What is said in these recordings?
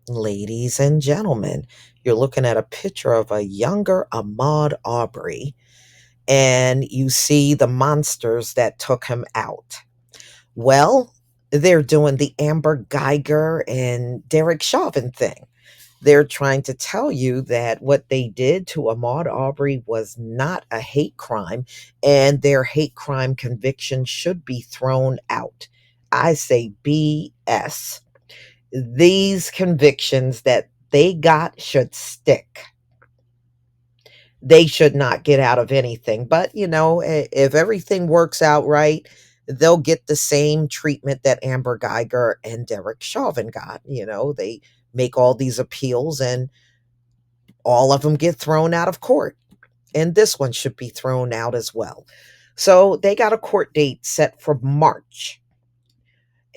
Ladies and gentlemen, you're looking at a picture of a younger Ahmaud Arbery, and you see the monsters that took him out. Well, they're doing the Amber Geiger and Derek Chauvin thing. They're trying to tell you that what they did to Ahmaud Arbery was not a hate crime, and their hate crime conviction should be thrown out. I say BS. These convictions that they got should stick. They should not get out of anything. But, if everything works out right, they'll get the same treatment that Amber Geiger and Derek Chauvin got. They make all these appeals and all of them get thrown out of court. And this one should be thrown out as well. So they got a court date set for March.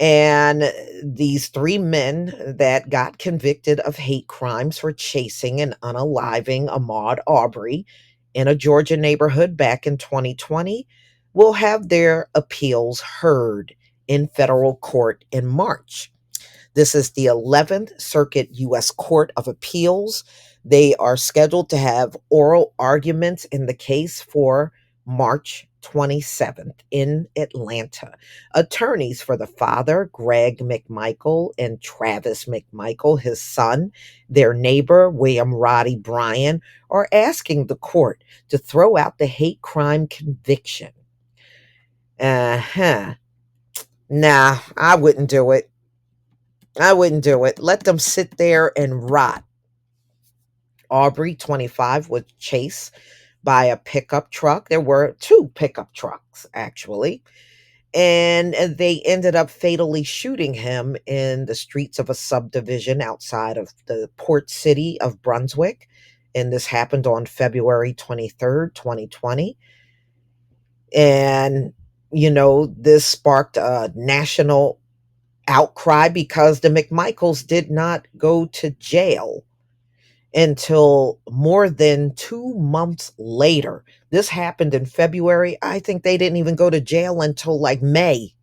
And these three men that got convicted of hate crimes for chasing and unaliving Ahmaud Arbery in a Georgia neighborhood back in 2020 will have their appeals heard in federal court in March. This is the 11th Circuit U.S. Court of Appeals. They are scheduled to have oral arguments in the case for March 27th in Atlanta. Attorneys for the father, Greg McMichael, and Travis McMichael, his son, their neighbor, William Roddy Bryan, are asking the court to throw out the hate crime conviction. Uh-huh. Nah, I wouldn't do it. I wouldn't do it. Let them sit there and rot. Aubrey, 25, was chased by a pickup truck. There were two pickup trucks, actually. And they ended up fatally shooting him in the streets of a subdivision outside of the port city of Brunswick. And this happened on February 23rd, 2020. And, this sparked a national outcry because the McMichaels did not go to jail until more than 2 months later. This happened in February. I think they didn't even go to jail until like May.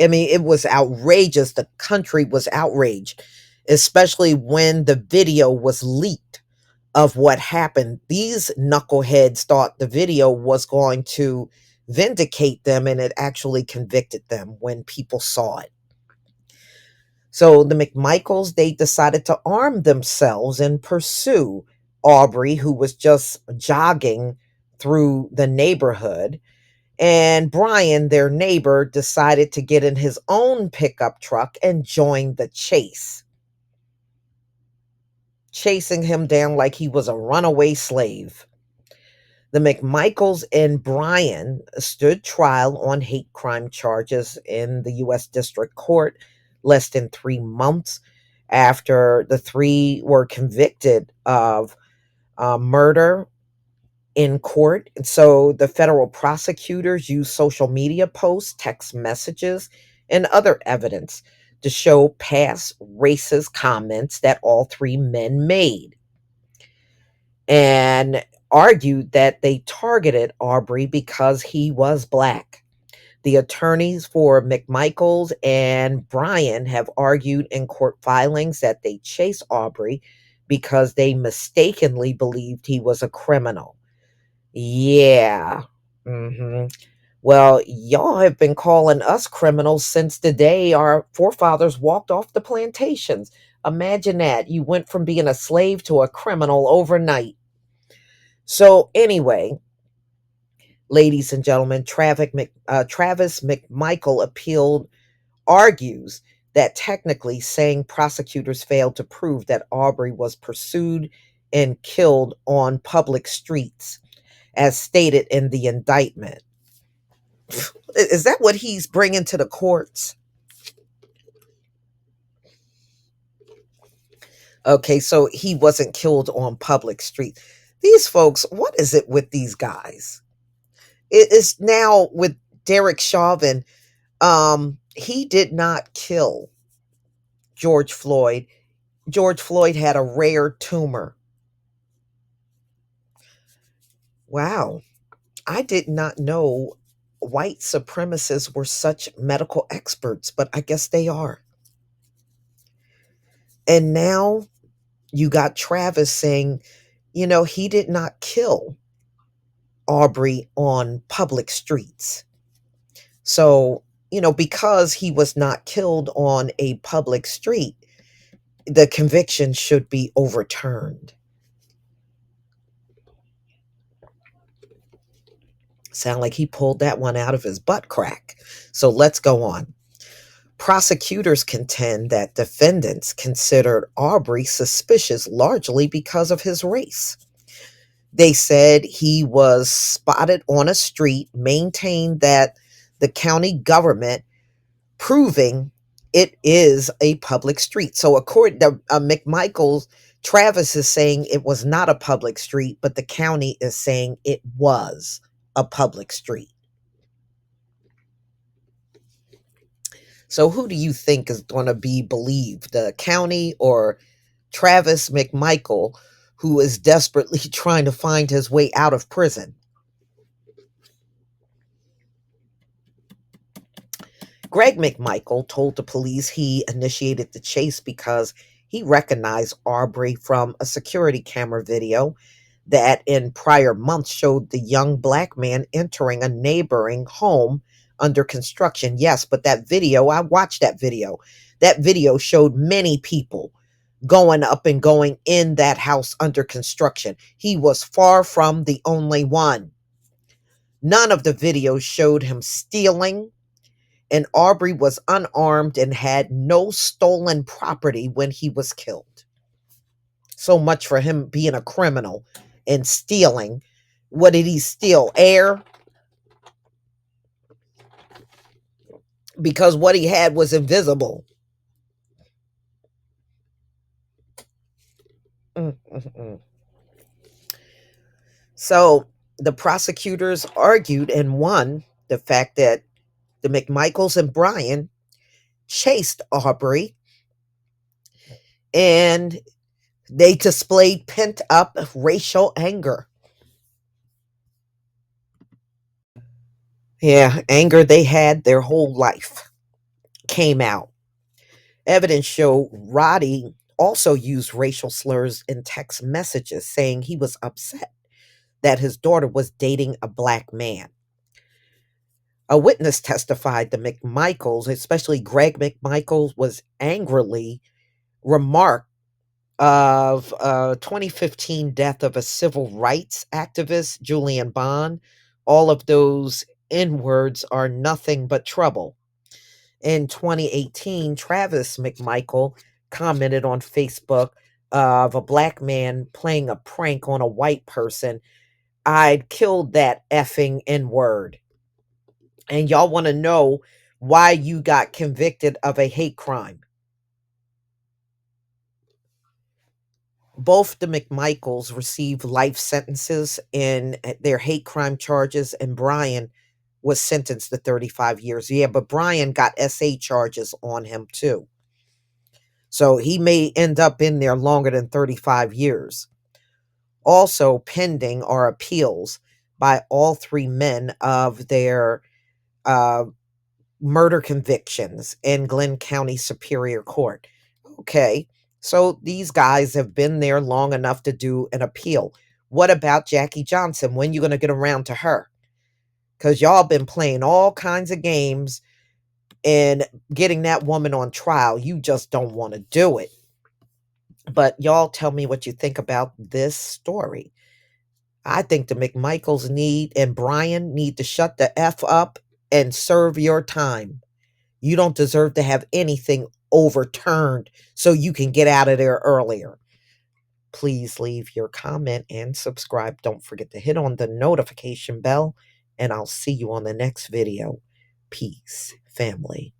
I mean, it was outrageous. The country was outraged, especially when the video was leaked of what happened. These knuckleheads thought the video was going to vindicate them, and it actually convicted them when people saw it. So the McMichaels, they decided to arm themselves and pursue Aubrey, who was just jogging through the neighborhood. And Bryan, their neighbor, decided to get in his own pickup truck and join the chase, chasing him down like he was a runaway slave. The McMichaels and Bryan stood trial on hate crime charges in the U.S. District Court less than 3 months after the three were convicted of murder in court. And so the federal prosecutors used social media posts, text messages, and other evidence to show past racist comments that all three men made, and argued that they targeted Arbery because he was black. The attorneys for McMichaels and Bryan have argued in court filings that they chased Arbery because they mistakenly believed he was a criminal. Yeah. hmm Well, y'all have been calling us criminals since the day our forefathers walked off the plantations. Imagine that. You went from being a slave to a criminal overnight. So, anyway, ladies and gentlemen, Travis McMichael appealed, argues that technically saying prosecutors failed to prove that Arbery was pursued and killed on public streets, as stated in the indictment. Is that what he's bringing to the courts? Okay, so he wasn't killed on public streets. These folks, what is it with these guys? It is now with Derek Chauvin. He did not kill George Floyd. George Floyd had a rare tumor. Wow. I did not know white supremacists were such medical experts, but I guess they are. And now you got Travis saying, he did not kill Aubrey on public streets. So, because he was not killed on a public street, the conviction should be overturned. Sound like he pulled that one out of his butt crack. So let's go on. Prosecutors contend that defendants considered Arbery suspicious largely because of his race. They said he was spotted on a street, maintained that the county government proving it is a public street. So according to McMichaels, Travis is saying it was not a public street, but the county is saying it was a public street. So who do you think is going to be believed, the county or Travis McMichael, who is desperately trying to find his way out of prison? Greg McMichael told the police he initiated the chase because he recognized Arbery from a security camera video that in prior months showed the young black man entering a neighboring home under construction. Yes, but that video, I watched that video. That video showed many people going up and going in that house under construction. He was far from the only one. None of the videos showed him stealing, and Arbery was unarmed and had no stolen property when he was killed. So much for him being a criminal and stealing. What did he steal? Air? Because what he had was invisible. Mm-mm-mm. So the prosecutors argued and won the fact that the McMichaels and Bryan chased Arbery and they displayed pent up racial anger. Yeah, anger they had their whole life came out. Evidence showed Roddy also used racial slurs in text messages, saying he was upset that his daughter was dating a black man. A witness testified that McMichaels, especially Greg McMichaels, was angrily remarked of 2015 death of a civil rights activist, Julian Bond. All of those N words are nothing but trouble. In 2018, Travis McMichael commented on Facebook of a black man playing a prank on a white person. I'd killed that effing N word. And y'all want to know why you got convicted of a hate crime. Both the McMichaels received life sentences in their hate crime charges, and Bryan was sentenced to 35 years. Yeah, but Bryan got SA charges on him too. So he may end up in there longer than 35 years. Also, pending are appeals by all three men of their uh, murder convictions in Glenn County Superior Court. Okay, so these guys have been there long enough to do an appeal. What about Jackie Johnson? When you going to get around to her? Because y'all been playing all kinds of games and getting that woman on trial. You just don't want to do it. But y'all tell me what you think about this story. I think the McMichaels need and Bryan need to shut the F up and serve your time. You don't deserve to have anything overturned so you can get out of there earlier. Please leave your comment and subscribe. Don't forget to hit on the notification bell, and I'll see you on the next video. Peace, family.